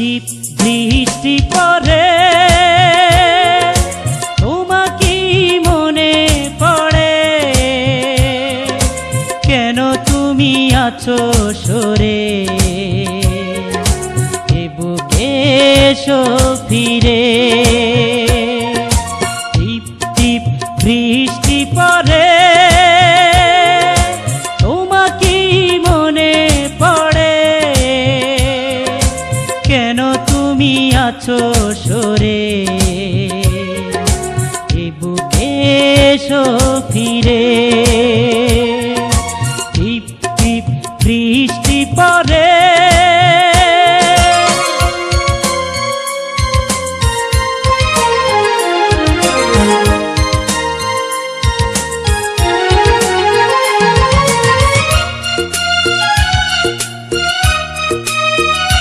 টিপ বৃষ্টি পড়ে তোমাকে মনে পড়ে, কেন তুমি আছো সরে এ বুকে এসো ফিরে। টিপ টিপ বৃষ্টি পড়ে তোমাকে মনে পড়ে, কেন তুমি আছো সরে এ বুকে এসো ফিরে।